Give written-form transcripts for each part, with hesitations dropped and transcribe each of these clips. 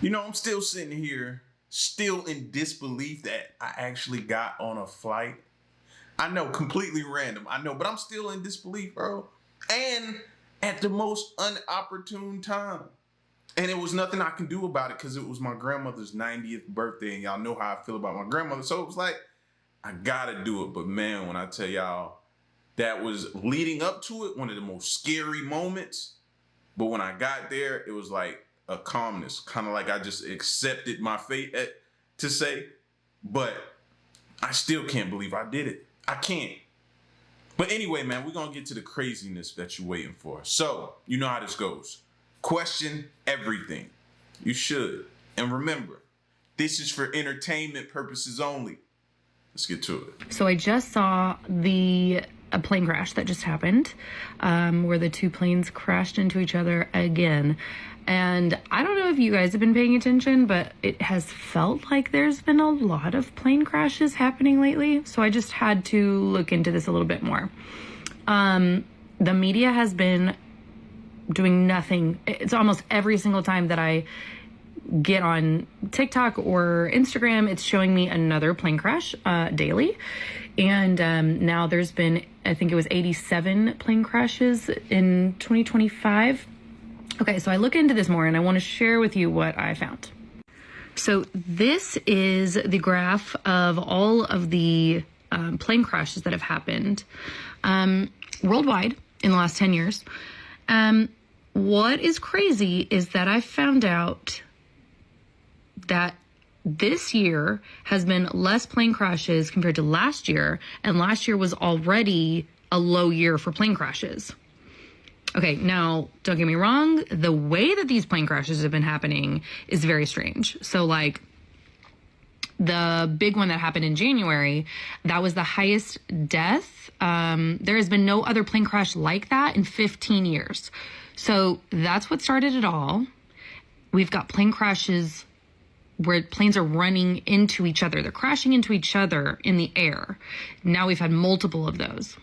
I'm still sitting here, still in disbelief that I actually got on a flight. I know, completely random. I know, but I'm still in disbelief, bro. And at the most unopportune time. And it was nothing I can do about it because it was my grandmother's 90th birthday. And y'all know how I feel about my grandmother. So it was like, I gotta do it. But man, when I tell y'all, that was leading up to it, one of the most scary moments. But when I got there, it was like a calmness, kind of like I just accepted my fate to say, but I still can't believe I did it. I can't. But anyway, man, we're going to get to the craziness that you're waiting for. So, you know how this goes. Question everything. You should. And remember, this is for entertainment purposes only. Let's get to it. So I just saw a plane crash that just happened, where the two planes crashed into each other again. And I don't know if you guys have been paying attention, but it has felt like there's been a lot of plane crashes happening lately. So I just had to look into this a little bit more. The media has been doing nothing. It's almost every single time that I get on TikTok or Instagram, it's showing me another plane crash daily. And now there's been, I think it was 87 plane crashes in 2025. Okay, so I look into this more and I want to share with you what I found. So this is the graph of all of the plane crashes that have happened worldwide in the last 10 years. What is crazy is that I found out that this year has been less plane crashes compared to last year, and last year was already a low year for plane crashes. Okay, now, don't get me wrong, the way that these plane crashes have been happening is very strange. So, like, the big one that happened in January, that was the highest death. There has been no other plane crash like that in 15 years. So, that's what started it all. We've got plane crashes where planes are running into each other. They're crashing into each other in the air. Now we've had multiple of those.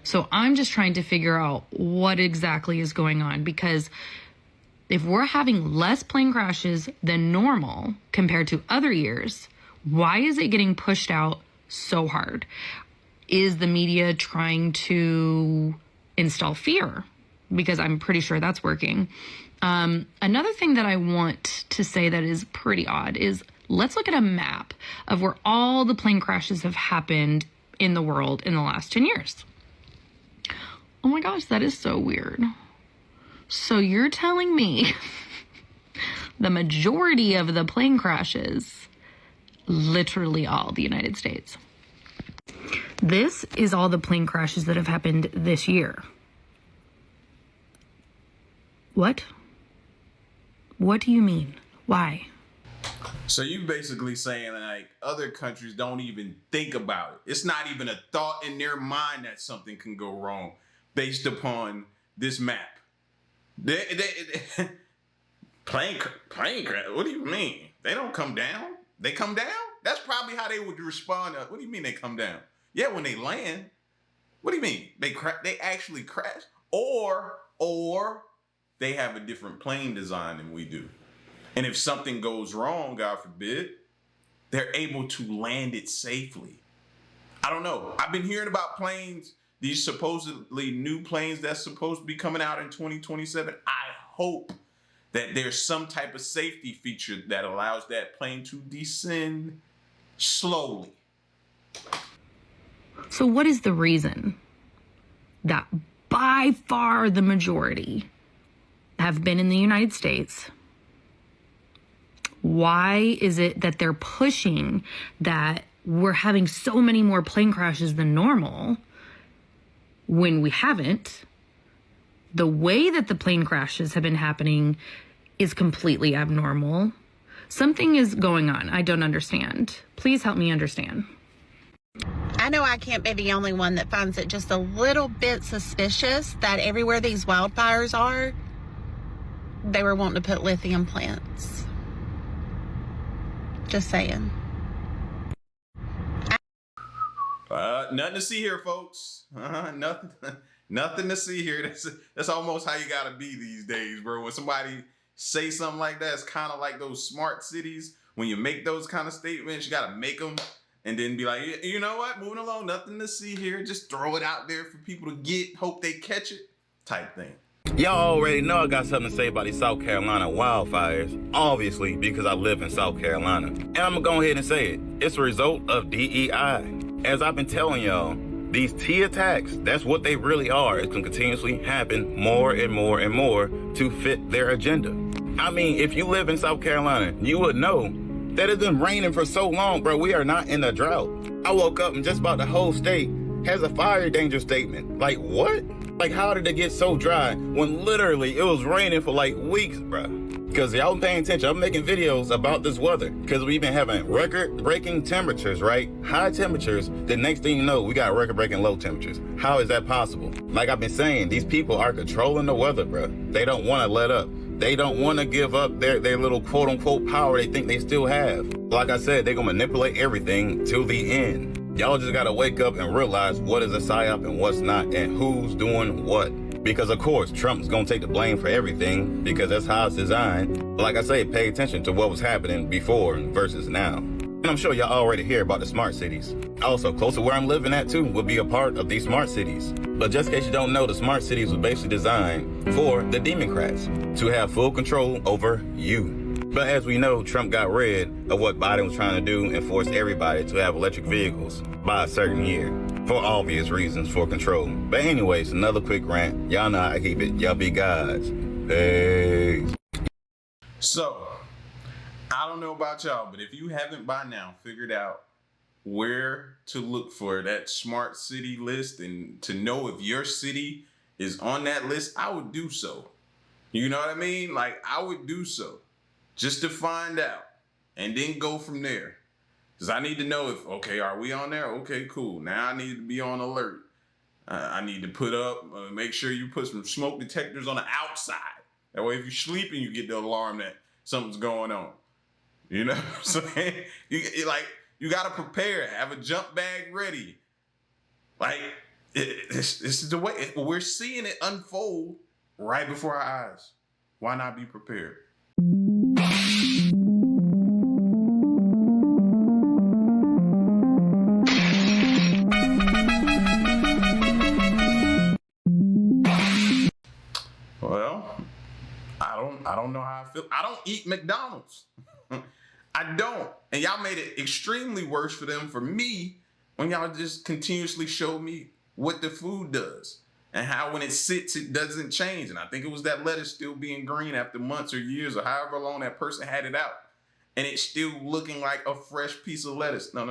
So I'm just trying to figure out what exactly is going on, because if we're having less plane crashes than normal compared to other years, why is it getting pushed out so hard? Is the media trying to install fear? Because I'm pretty sure that's working. Another thing that I want to say that is pretty odd is, let's look at a map of where all the plane crashes have happened in the world in the last 10 years. Oh my gosh, that is so weird. So you're telling me the majority of the plane crashes, literally all the United States. This is all the plane crashes that have happened this year. What? What do you mean? Why? So you basically saying like other countries don't even think about it. It's not even a thought in their mind that something can go wrong based upon this map. Plane crash. What do you mean? They don't come down. They come down? That's probably how they would respond. What do you mean they come down? Yeah, when they land. What do you mean? They actually crash? Or they have a different plane design than we do. And if something goes wrong, God forbid, they're able to land it safely. I don't know. I've been hearing about planes, these supposedly new planes that's supposed to be coming out in 2027. I hope that there's some type of safety feature that allows that plane to descend slowly. So what is the reason that by far the majority have been in the United States? Why is it that they're pushing that we're having so many more plane crashes than normal when we haven't? The way that the plane crashes have been happening is completely abnormal. Something is going on. I don't understand. Please help me understand. I know I can't be the only one that finds it just a little bit suspicious that everywhere these wildfires are, they were wanting to put lithium plants. Just saying. Nothing to see here, folks. Nothing to see here. That's almost how you gotta be these days, bro. When somebody say something like that. It's kind of like those smart cities. When you make those kind of statements, you got to make them and then be like, you know what, moving along, nothing to see here. Just throw it out there for people to get, hope they catch it type thing. Y'all already know I got something to say about these South Carolina wildfires, obviously because I live in South Carolina. And I'm gonna go ahead and say it. It's a result of DEI. As I've been telling y'all, these T attacks, that's what they really are. It's gonna continuously happen more and more and more to fit their agenda. I mean, if you live in South Carolina, you would know that it's been raining for so long, bro. We are not in a drought. I woke up and just about the whole state has a fire danger statement. Like, what? Like, how did it get so dry when literally it was raining for like weeks, bro? Because y'all paying attention, I'm making videos about this weather because we've been having record-breaking temperatures, right? High temperatures. The next thing you know, we got record-breaking low temperatures. How is that possible? Like I've been saying, these people are controlling the weather, bro. They don't want to let up. They don't want to give up their little quote-unquote power they think they still have. Like I said, they're going to manipulate everything till the end. Y'all just got to wake up and realize what is a psyop and what's not and who's doing what. Because, of course, Trump's going to take the blame for everything because that's how it's designed. Like I say, pay attention to what was happening before versus now. And I'm sure y'all already hear about the smart cities. Also, close to where I'm living at, too, will be a part of these smart cities. But just in case you don't know, the smart cities were basically designed for the Democrats to have full control over you. But as we know, Trump got rid of what Biden was trying to do and forced everybody to have electric vehicles by a certain year. For obvious reasons, for control. But anyways, another quick rant. Y'all know how I keep it. Y'all be gods. Peace. So, I don't know about y'all, but if you haven't by now figured out where to look for that smart city list and to know if your city is on that list, I would do so. You know what I mean? Like, I would do so just to find out and then go from there. Because I need to know if, okay, are we on there? Okay, cool. Now I need to be on alert. I need to put up, make sure you put some smoke detectors on the outside. That way, if you're sleeping, you get the alarm that something's going on. You know what I'm saying? You got to prepare, have a jump bag ready. Like, this is the way, we're seeing it unfold right before our eyes. Why not be prepared? Well, I don't know how I feel. I don't eat McDonald's. I don't. And y'all made it extremely worse for them, for me, when y'all just continuously showed me what the food does and how when it sits, it doesn't change. And I think it was that lettuce still being green after months or years or however long that person had it out. And it's still looking like a fresh piece of lettuce. No.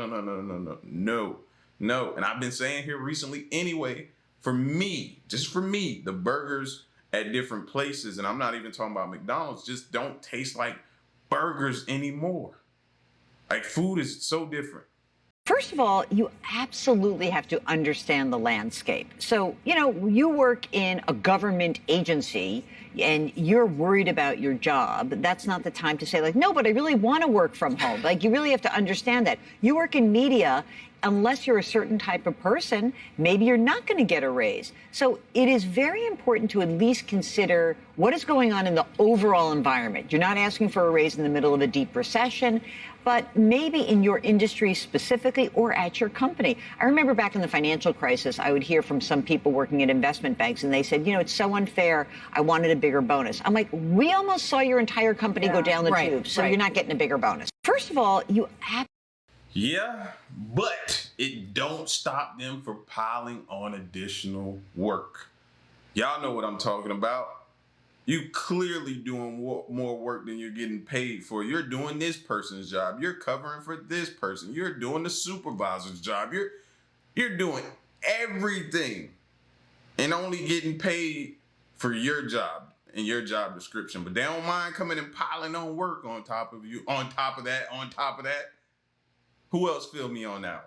And I've been saying here recently anyway, for me, just for me, the burgers at different places, and I'm not even talking about McDonald's, just don't taste like burgers anymore. Like, food is so different. First of all, you absolutely have to understand the landscape. So, you work in a government agency and you're worried about your job. That's not the time to say, like, no, but I really want to work from home. Like, you really have to understand that. You work in media, unless you're a certain type of person, maybe you're not going to get a raise. So it is very important to at least consider what is going on in the overall environment. You're not asking for a raise in the middle of a deep recession, but maybe in your industry specifically or at your company. I remember back in the financial crisis, I would hear from some people working at investment banks, and they said, it's so unfair. I wanted a bigger bonus. I'm like, we almost saw your entire company go down the tube, so you're not getting a bigger bonus. First of all, Yeah, but it don't stop them from piling on additional work. Y'all know what I'm talking about. You clearly doing more work than you're getting paid for. You're doing this person's job. You're covering for this person. You're doing the supervisor's job. You're doing everything and only getting paid for your job and your job description. But they don't mind coming and piling on work on top of you, on top of that. Who else filled me on that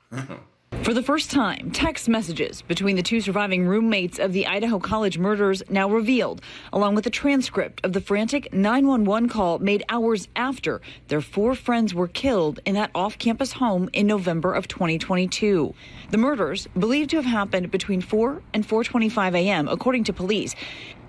one? For the first time, text messages between the two surviving roommates of the Idaho college murders now revealed, along with a transcript of the frantic 911 call made hours after their 4 friends were killed in that off-campus home in November of 2022. The murders, believed to have happened between 4 and 4:25 a.m., according to police.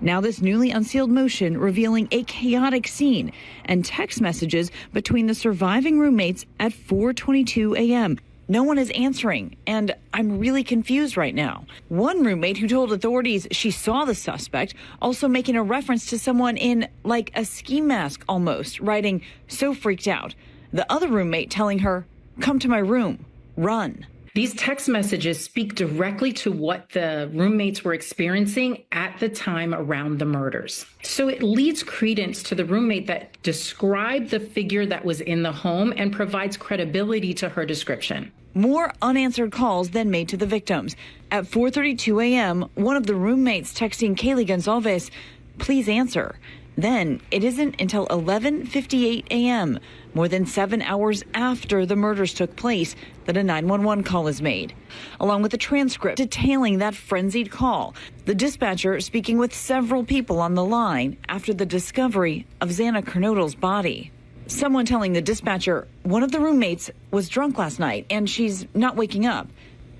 Now this newly unsealed motion revealing a chaotic scene and text messages between the surviving roommates at 4:22 a.m. No one is answering, and I'm really confused right now. One roommate who told authorities she saw the suspect also making a reference to someone in like a ski mask almost, writing, "So freaked out." The other roommate telling her, "Come to my room, run." These text messages speak directly to what the roommates were experiencing at the time around the murders. So it leads credence to the roommate that described the figure that was in the home and provides credibility to her description. More unanswered calls then made to the victims. At 4:32 a.m., one of the roommates texting Kaylee Gonzalez, "Please answer." Then it isn't until 11:58 a.m., more than 7 hours after the murders took place, that a 911 call is made, along with a transcript detailing that frenzied call. The dispatcher speaking with several people on the line after the discovery of Xana Kernodle's body. Someone telling the dispatcher one of the roommates was drunk last night and she's not waking up.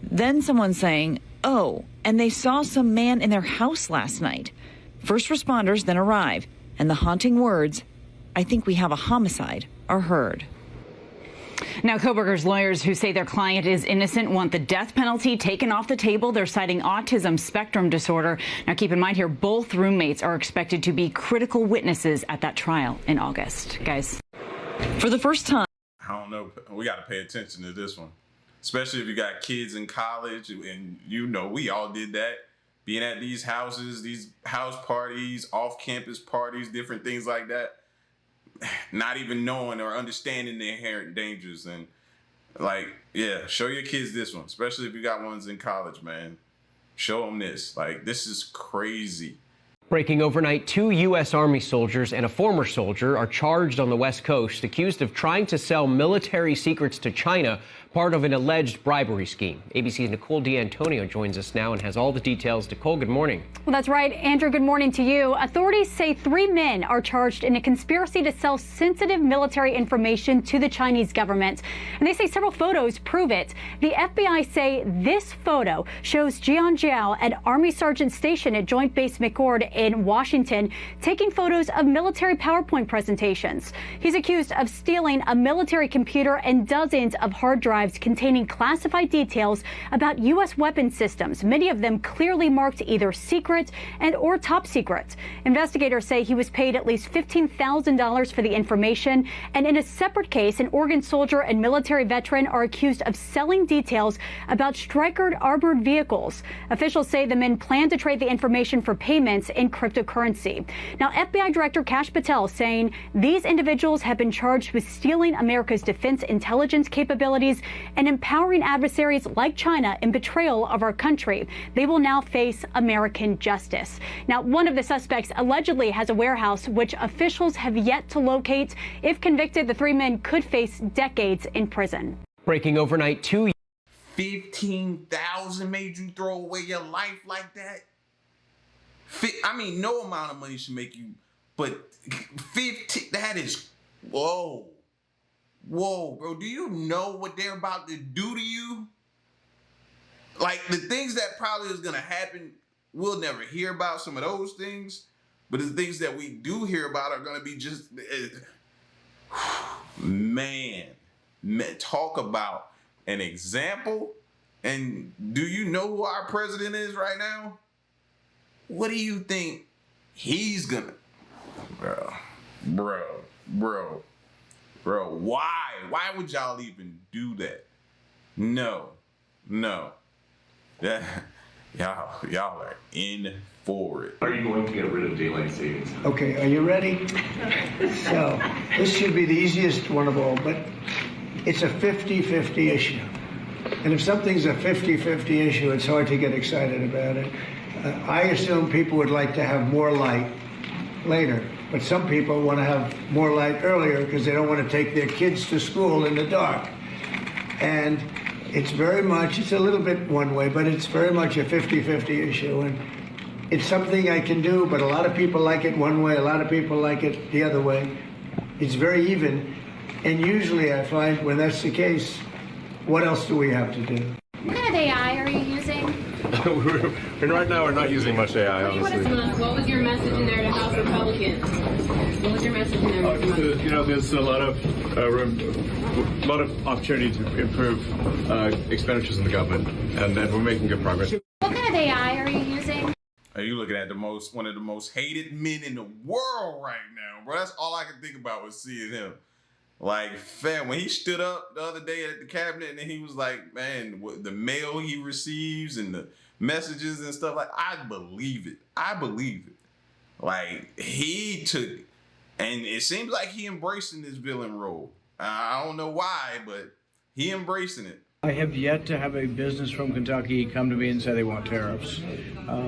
Then someone saying, "Oh, and they saw some man in their house last night." First responders then arrive, and the haunting words, "I think we have a homicide," are heard. Now, Koberger's lawyers who say their client is innocent want the death penalty taken off the table. They're citing autism spectrum disorder. Now, keep in mind here, both roommates are expected to be critical witnesses at that trial in August. Guys. For the first time. I don't know. We got to pay attention to this one, especially if you got kids in college. And, you know, we all did that. Being at these houses, these house parties, off-campus parties, different things like that. Not even knowing or understanding the inherent dangers. And, like, yeah, show your kids this one, especially if you got ones in college, man. Show them this. Like, this is crazy. Breaking overnight, 2 U.S. Army soldiers and a former soldier are charged on the West Coast, accused of trying to sell military secrets to China, part of an alleged bribery scheme. ABC's Nicole D'Antonio joins us now and has all the details. Nicole, good morning. Well, that's right. Andrew, good morning to you. Authorities say 3 men are charged in a conspiracy to sell sensitive military information to the Chinese government. And they say several photos prove it. The FBI say this photo shows Jian Jiao at Army Sergeant Station at Joint Base McCord in Washington, taking photos of military PowerPoint presentations. He's accused of stealing a military computer and dozens of hard drives containing classified details about U.S. weapon systems, many of them clearly marked either secret and or top secret. Investigators say he was paid at least $15,000 for the information. And in a separate case, an Oregon soldier and military veteran are accused of selling details about Stryker armored vehicles. Officials say the men plan to trade the information for payments in cryptocurrency. Now, FBI Director Kash Patel saying these individuals have been charged with stealing America's defense intelligence capabilities and empowering adversaries like China in betrayal of our country. They will now face American justice. Now, one of the suspects allegedly has a warehouse which officials have yet to locate. If convicted, the 3 men could face decades in prison. Breaking overnight, 15,000 made you throw away your life like that? I mean, no amount of money should make you, but 15, that is, whoa. Whoa, bro, do you know what they're about to do to you? Like, the things that probably is going to happen, we'll never hear about some of those things, but the things that we do hear about are going to be just, man, talk about an example. And do you know who our president is right now? What do you think he's going to, bro, why? Why would y'all even do that? No. Yeah, y'all are in for it. Are you going to get rid of daylight savings? Okay, are you ready? So, this should be the easiest one of all, but it's a 50-50 issue. And if something's a 50-50 issue, it's hard to get excited about it. I assume people would like to have more light later. But some people want to have more light earlier because they don't want to take their kids to school in the dark. And it's a little bit one way, but it's very much a 50-50 issue. And it's something I can do, but a lot of people like it one way, a lot of people like it the other way. It's very even. And usually I find when that's the case, what else do we have to do? What kind of AI are you using? Right now, we're not using much AI, honestly. What was your message in there to House Republicans? What was your message in there? There's a lot of opportunity to improve expenditures in the government, and we're making good progress. What kind of AI are you using? Are you looking at one of the most hated men in the world right now, bro? That's all I can think about was seeing him. Like, fam, when he stood up the other day at the cabinet and he was like, man, the mail he receives and the messages and stuff, like, I believe it. Like, he took, and it seems like he embracing this villain role. I don't know why, but he embracing it. I have yet to have a business from Kentucky come to me and say they want tariffs.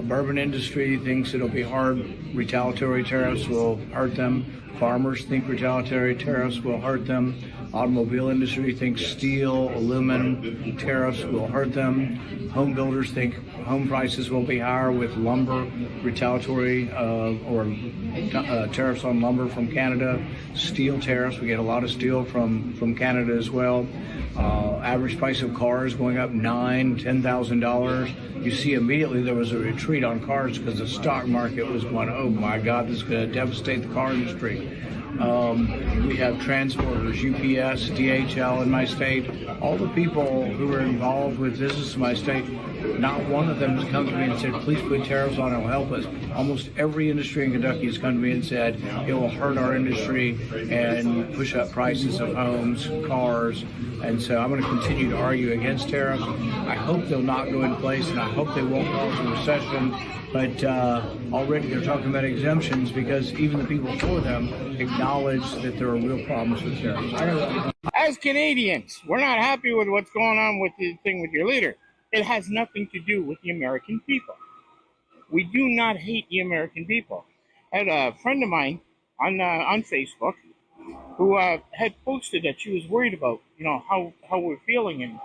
Bourbon industry thinks it'll be hard. Retaliatory tariffs will hurt them. Farmers think retaliatory tariffs will hurt them. Automobile industry thinks steel, aluminum tariffs will hurt them. Home builders think home prices will be higher with lumber, retaliatory tariffs on lumber from Canada. Steel tariffs, we get a lot of steel from Canada as well. Average price of cars going up $9,000, $10,000. You see immediately there was a retreat on cars because the stock market was going, oh my God, this is going to devastate the car industry. We have transporters, UPS, DHL in my state. All the people who are involved with business in my state, not one of them has come to me and said, please put tariffs on, it will help us. Almost every industry in Kentucky has come to me and said, it will hurt our industry and push up prices of homes, cars. And so I'm going to continue to argue against tariffs. I hope they'll not go in place, and I hope they won't cause a recession. But already they're talking about exemptions because even the people for them acknowledge that there are real problems with tariffs. As Canadians, we're not happy with what's going on with the thing with your leader. It has nothing to do with the American people. We do not hate the American people. I had a friend of mine on Facebook who had posted that she was worried about, how we're feeling, and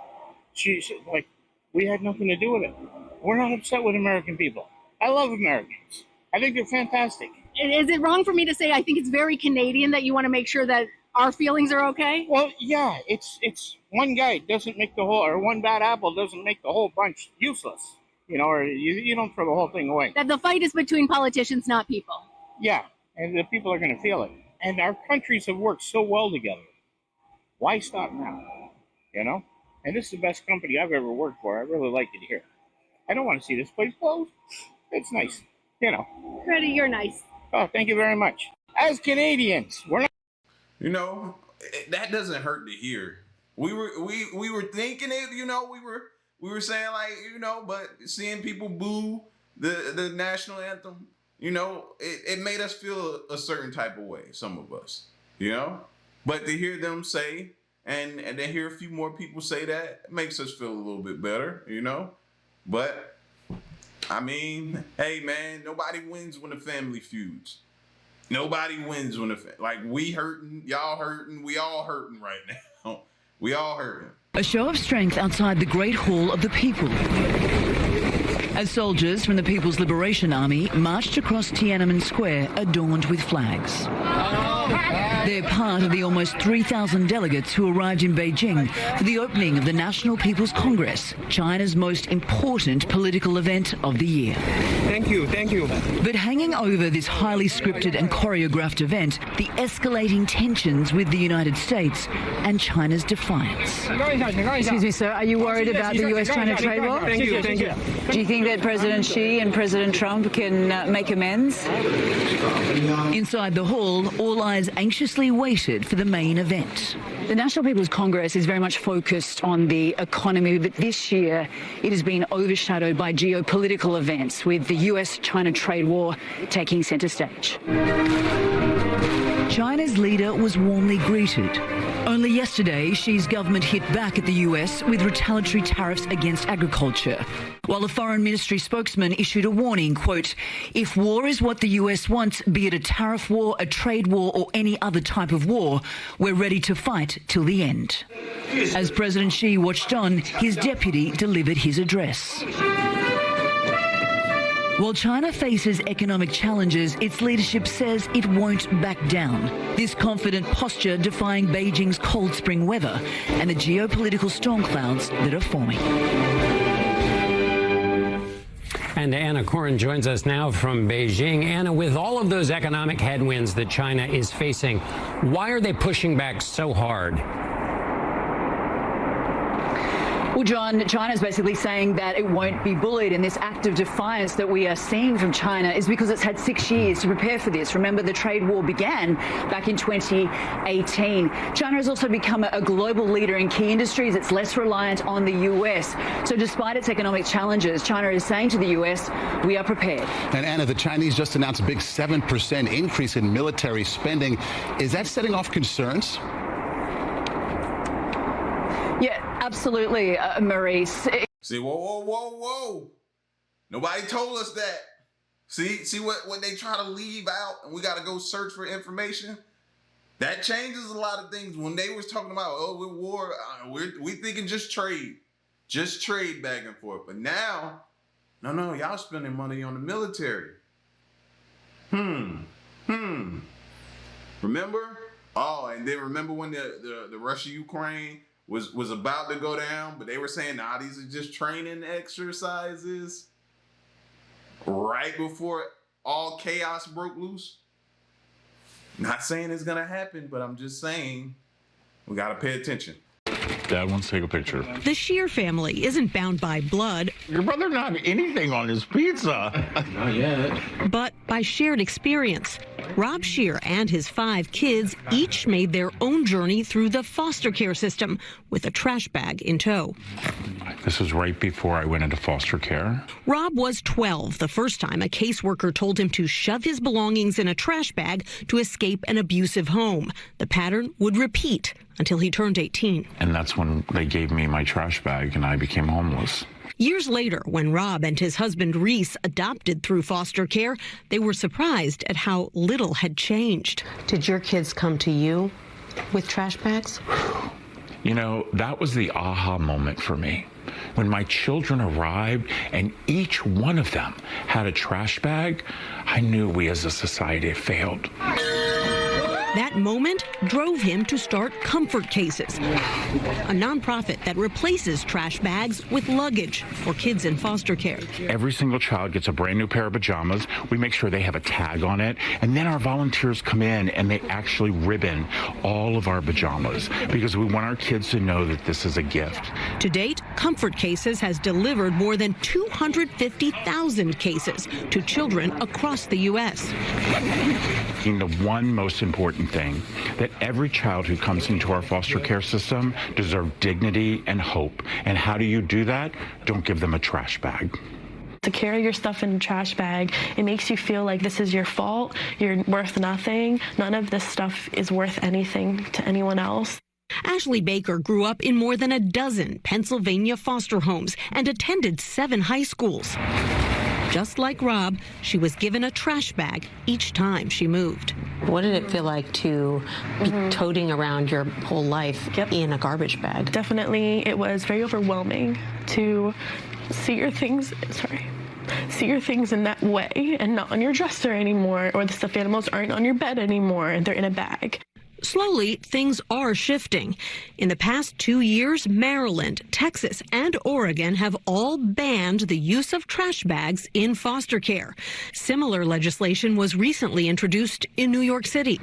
she said, like, we had nothing to do with it. We're not upset with American people. I love Americans. I think they're fantastic. Is it wrong for me to say I think it's very Canadian that you want to make sure that our feelings are okay? Well, yeah, it's one guy doesn't make the whole, or one bad apple doesn't make the whole bunch useless, or you don't throw the whole thing away. That the fight is between politicians, not people. Yeah, and the people are going to feel it. And our countries have worked so well together. Why stop now? And this is the best company I've ever worked for. I really like it here. I don't want to see this place closed. It's nice, Freddie, you're nice. Oh, thank you very much. As Canadians, we're not. That doesn't hurt to hear. We were thinking it. We were saying like but seeing people boo the national anthem. It made us feel a certain type of way. Some of us, but to hear them say and then hear a few more people say that, it makes us feel a little bit better. But I mean, hey man, nobody wins when the family feuds. Nobody wins when we hurting, y'all hurting, we all hurting right now. We all hurting. A show of strength outside the Great Hall of the People, as soldiers from the People's Liberation Army marched across Tiananmen Square adorned with flags. They're part of the almost 3,000 delegates who arrived in Beijing for the opening of the National People's Congress, China's most important political event of the year. Thank you. But hanging over this highly scripted and choreographed event, the escalating tensions with the United States and China's defiance. Excuse me, sir. Are you worried about the U.S.-China trade war? Thank you. Do you think that President Xi and President Trump can make amends? Inside the hall, all eyes anxiously waited for the main event. The National People's Congress is very much focused on the economy, but this year it has been overshadowed by geopolitical events, with the US-China trade war taking center stage. China's leader was warmly greeted. Only yesterday, Xi's government hit back at the US with retaliatory tariffs against agriculture, while the foreign ministry spokesman issued a warning, quote, if war is what the US wants, be it a tariff war, a trade war or any other type of war, we're ready to fight till the end. As President Xi watched on, his deputy delivered his address. While China faces economic challenges, its leadership says it won't back down. This confident posture defying Beijing's cold spring weather and the geopolitical storm clouds that are forming. And Anna Koren joins us now from Beijing. Anna, with all of those economic headwinds that China is facing, why are they pushing back so hard? Well, John, China is basically saying that it won't be bullied, and this act of defiance that we are seeing from China is because it's had 6 years to prepare for this. Remember, the trade war began back in 2018. China has also become a global leader in key industries. It's less reliant on the US. So despite its economic challenges, China is saying to the US, we are prepared. And Anna, the Chinese just announced a big 7% increase in military spending. Is that setting off concerns? Yeah, absolutely, Maurice. See, whoa. Nobody told us that. See what they try to leave out, and we got to go search for information. That changes a lot of things. When they was talking about, we're war, we thinking just trade back and forth. But now, no, y'all spending money on the military. Remember? Oh, and then remember when the Russia-Ukraine was about to go down, but they were saying, nah, these are just training exercises right before all chaos broke loose. Not saying it's gonna happen, but I'm just saying we gotta pay attention. Dad wants to take a picture. The Scheer family isn't bound by blood. Your brother not anything on his pizza. Not yet. But by shared experience. Rob Scheer and his 5 kids each made their own journey through the foster care system with a trash bag in tow. This was right before I went into foster care. Rob was 12 the first time a caseworker told him to shove his belongings in a trash bag to escape an abusive home. The pattern would repeat until he turned 18. And that's when they gave me my trash bag and I became homeless. Years later, when Rob and his husband Reese adopted through foster care, they were surprised at how little had changed. Did your kids come to you with trash bags? You know, that was the aha moment for me. When my children arrived and each one of them had a trash bag, I knew we as a society had failed. That moment drove him to start Comfort Cases, a nonprofit that replaces trash bags with luggage for kids in foster care. Every single child gets a brand new pair of pajamas. We make sure they have a tag on it. And then our volunteers come in and they actually ribbon all of our pajamas because we want our kids to know that this is a gift. To date, Comfort Cases has delivered more than 250,000 cases to children across the U.S. The one most important thing, that every child who comes into our foster care system deserves dignity and hope. And how do you do that? Don't give them a trash bag. To carry your stuff in a trash bag, it makes you feel like this is your fault, you're worth nothing. None of this stuff is worth anything to anyone else. Ashley Baker grew up in more than a dozen Pennsylvania foster homes and attended 7 high schools. Just like Rob, she was given a trash bag each time she moved. What did it feel like to be toting around your whole life in a garbage bag? Definitely, it was very overwhelming to see your things, in that way and not on your dresser anymore, or the stuffed animals aren't on your bed anymore and they're in a bag. Slowly, things are shifting. In the past 2 years, Maryland, Texas, and Oregon have all banned the use of trash bags in foster care. Similar legislation was recently introduced in New York City.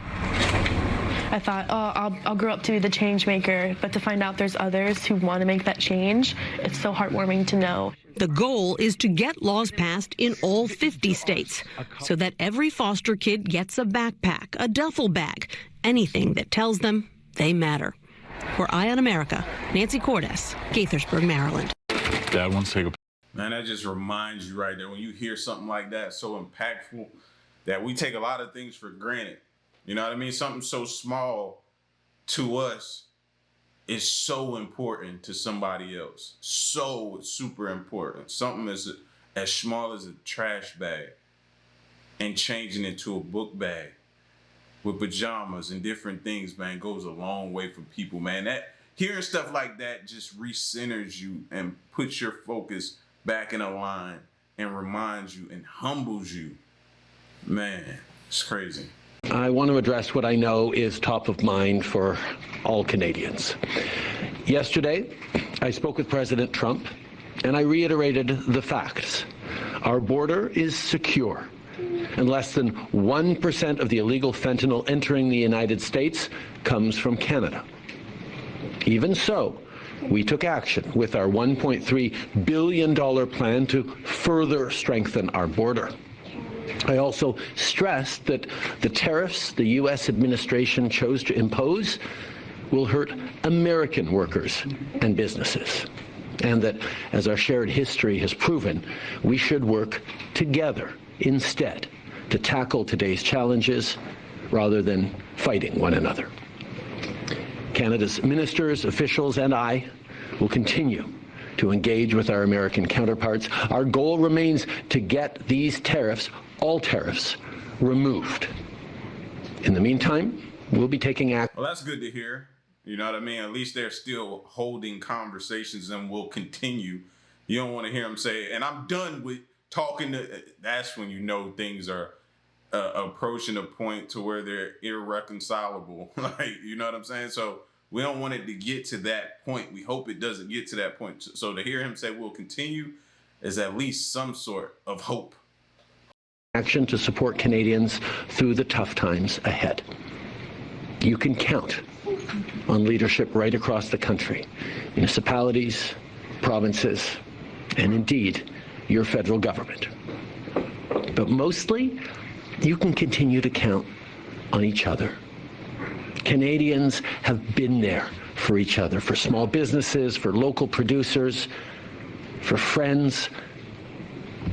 I thought, I'll grow up to be the change maker, but to find out there's others who want to make that change, it's so heartwarming to know. The goal is to get laws passed in all 50 states so that every foster kid gets a backpack, a duffel bag, anything that tells them they matter. For Eye on America, Nancy Cordes, Gaithersburg, Maryland. Dad wants to take a Man, that just reminds you right there when you hear something like that, so impactful, that we take a lot of things for granted. You know what I mean? Something so small to us, is so important to somebody else. So super important. Something as small as a trash bag and changing it to a book bag with pajamas and different things, man, goes a long way for people, man. That hearing stuff like that just recenters you and puts your focus back in a line and reminds you and humbles you. Man, it's crazy. I want to address what I know is top of mind for all Canadians. Yesterday, I spoke with President Trump, and I reiterated the facts. Our border is secure, and less than 1% of the illegal fentanyl entering the United States comes from Canada. Even so, we took action with our $1.3 billion plan to further strengthen our border. I also stressed that the tariffs the U.S. administration chose to impose will hurt American workers and businesses, and that, as our shared history has proven, we should work together instead to tackle today's challenges rather than fighting one another. Canada's ministers, officials, and I will continue to engage with our American counterparts. Our goal remains to get these tariffs, all tariffs, removed. In the meantime, we'll be taking action. Well, that's good to hear. You know what I mean? At least they're still holding conversations and will continue. You don't want to hear them say, and I'm done with talking to, that's when you know things are approaching a point to where they're irreconcilable. Like, you know what I'm saying? So we don't want it to get to that point. We hope it doesn't get to that point. So to hear him say we'll continue is at least some sort of hope. Action to support Canadians through the tough times ahead. You can count on leadership right across the country, municipalities, provinces, and indeed your federal government. But mostly, you can continue to count on each other. Canadians have been there for each other, for small businesses, for local producers, for friends.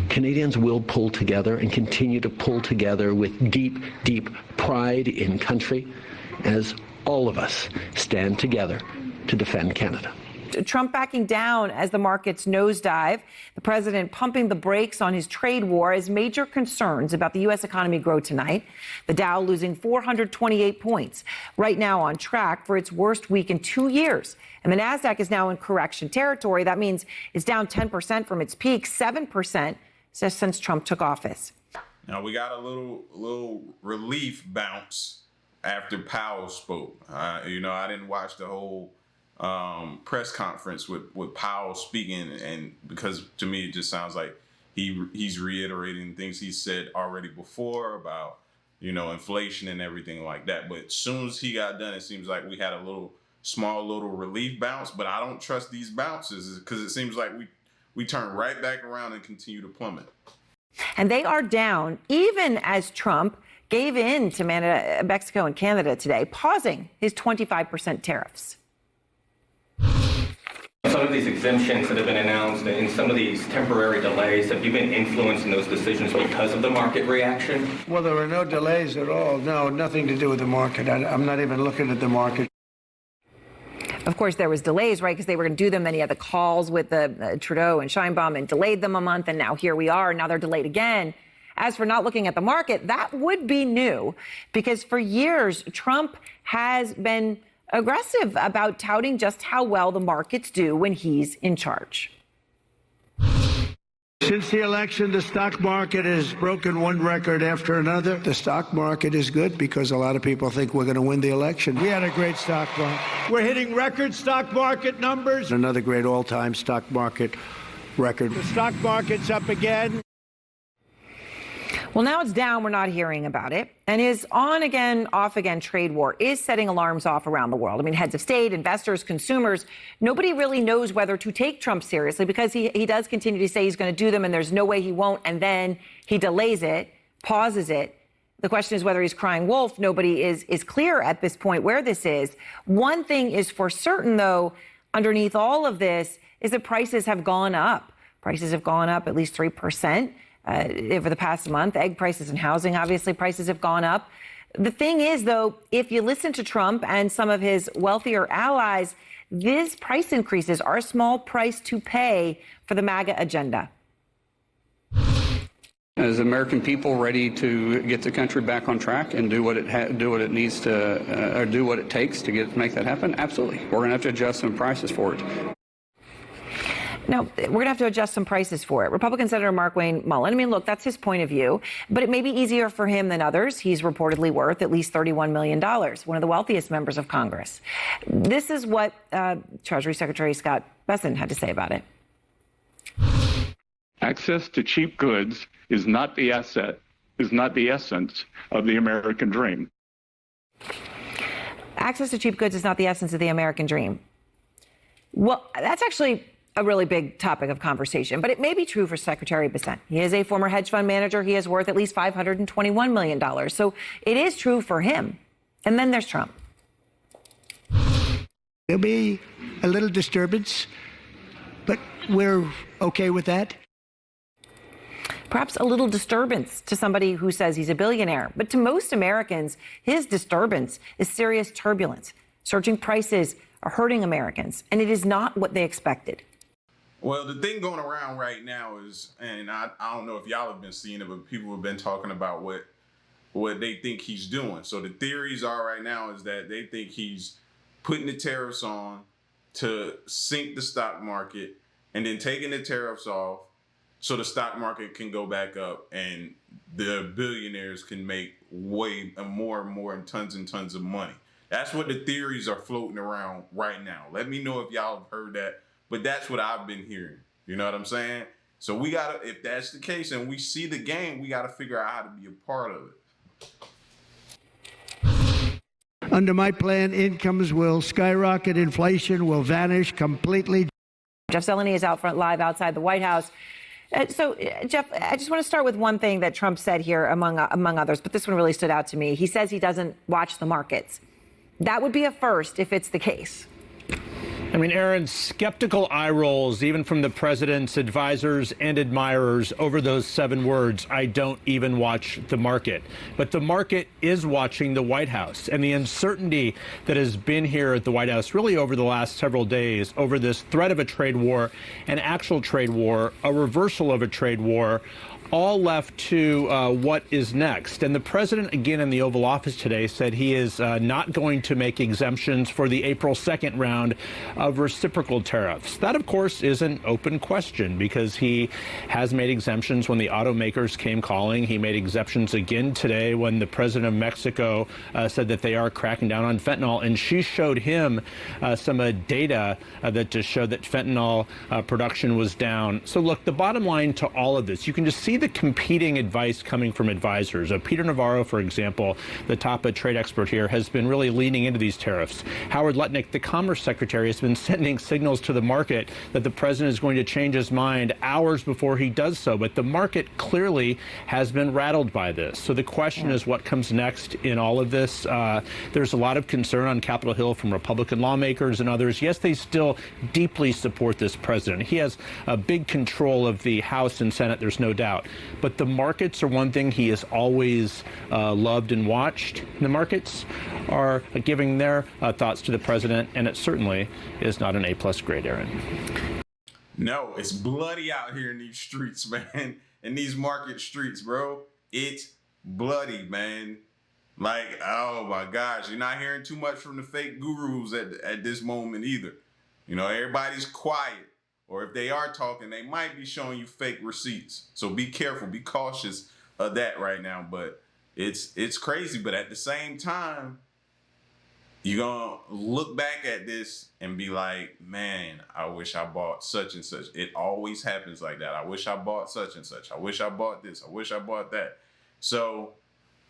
Canadians will pull together and continue to pull together with deep, deep pride in country as all of us stand together to defend Canada. Trump backing down as the markets nosedive. The president pumping the brakes on his trade war as major concerns about the U.S. economy grow tonight. The Dow losing 428 points, right now on track for its worst week in 2 years. And the NASDAQ is now in correction territory. That means it's down 10% from its peak, 7% since Trump took office. Now we got a little relief bounce after Powell spoke. You know, I didn't watch the whole press conference with Powell speaking, and because to me it just sounds like he's reiterating things he said already before about, you know, inflation and everything like that. But as soon as he got done, it seems like we had a small relief bounce. But I don't trust these bounces because it seems like we turn right back around and continue to plummet. And they are down even as Trump gave in to Mexico and Canada today, pausing his 25% tariffs. Some of these exemptions that have been announced and some of these temporary delays, have you been influencing those decisions because of the market reaction? Well, there were no delays at all. No, nothing to do with the market. I'm not even looking at the market. Of course, there was delays, right, because they were going to do them. Then he had the calls with the Trudeau and Sheinbaum and delayed them a month. And now here we are. Now they're delayed again. As for not looking at the market, that would be new because for years, Trump has been aggressive about touting just how well the markets do when he's in charge. Since the election, the stock market has broken one record after another. The stock market is good because a lot of people think we're going to win the election. We had a great stock market. We're hitting record stock market numbers. Another great all-time stock market record. The stock market's up again. Well, now it's down. We're not hearing about it. And his on-again, off-again trade war is setting alarms off around the world. I mean, heads of state, investors, consumers, nobody really knows whether to take Trump seriously because he does continue to say he's going to do them and there's no way he won't. And then he delays it, pauses it. The question is whether he's crying wolf. Nobody is clear at this point where this is. One thing is for certain, though, underneath all of this is that prices have gone up. Prices have gone up at least 3%. Over the past month. Egg prices and housing, obviously, prices have gone up. The thing is, though, if you listen to Trump and some of his wealthier allies, these price increases are a small price to pay for the MAGA agenda. Is the American people ready to get the country back on track and do what it needs to, or do what it takes to make that happen? Absolutely. We're going to have to adjust some prices for it. Now, we're going to have to adjust some prices for it. Republican Senator Markwayne Mullin, I mean, look, that's his point of view, but it may be easier for him than others. He's reportedly worth at least $31 million, one of the wealthiest members of Congress. This is what Treasury Secretary Scott Bessent had to say about it. Access to cheap goods is not the essence of the American dream. Access to cheap goods is not the essence of the American dream. Well, that's actually a really big topic of conversation, but it may be true for Secretary Bessent. He is a former hedge fund manager. He is worth at least $521 million. So it is true for him. And then there's Trump. There'll be a little disturbance, but we're okay with that. Perhaps a little disturbance to somebody who says he's a billionaire. But to most Americans, his disturbance is serious turbulence. Surging prices are hurting Americans, and it is not what they expected. Well, the thing going around right now is, and I don't know if y'all have been seeing it, but people have been talking about what they think he's doing. So the theories are right now is that they think he's putting the tariffs on to sink the stock market and then taking the tariffs off so the stock market can go back up and the billionaires can make way more and more and tons of money. That's what the theories are floating around right now. Let me know if y'all have heard that, but that's what I've been hearing. You know what I'm saying? So we gotta, if that's the case and we see the game, we gotta figure out how to be a part of it. Under my plan, incomes will skyrocket, inflation will vanish completely. Jeff Zeleny is out front live outside the White House. So, Jeff, I just want to start with one thing that Trump said here, among others, but this one really stood out to me. He says he doesn't watch the markets. That would be a first if it's the case. I mean, Aaron, skeptical eye rolls, even from the president's advisors and admirers over those 7 words, I don't even watch the market. But the market is watching the White House, and the uncertainty that has been here at the White House really over the last several days over this threat of a trade war, an actual trade war, a reversal of a trade war, all left to what is next. And the president, again, in the Oval Office today, said he is not going to make exemptions for the April 2nd round of reciprocal tariffs. That, of course, is an open question because he has made exemptions when the automakers came calling. He made exceptions again today when the president of Mexico said that they are cracking down on fentanyl. And she showed him some data that just showed that fentanyl production was down. So, look, the bottom line to all of this, you can just see the competing advice coming from advisors. Peter Navarro, for example, the top trade expert here, has been really leaning into these tariffs. Howard Lutnick, the Commerce Secretary, has been sending signals to the market that the president is going to change his mind hours before he does so. But the market clearly has been rattled by this. So the question is what comes next in all of this. There's a lot of concern on Capitol Hill from Republican lawmakers and others. Yes, they still deeply support this president. He has a big control of the House and Senate, there's no doubt. But the markets are one thing he has always loved and watched. The markets are giving their thoughts to the president, and it certainly is not an A+ grade, Aaron. No, it's bloody out here in these streets, man. In these market streets, bro. It's bloody, man. Like, oh my gosh, you're not hearing too much from the fake gurus at this moment either. You know, everybody's quiet. Or if they are talking, they might be showing you fake receipts. So be careful, be cautious of that right now. But it's crazy. But at the same time, you're going to look back at this and be like, man, I wish I bought such and such. It always happens like that. I wish I bought such and such. I wish I bought this. I wish I bought that. So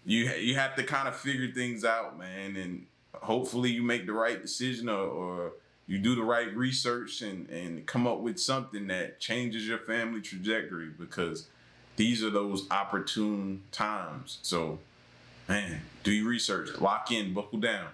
you have to kind of figure things out, man. And hopefully you make the right decision or you do the right research and come up with something that changes your family trajectory, because these are those opportune times. So, man, do your research, lock in, buckle down.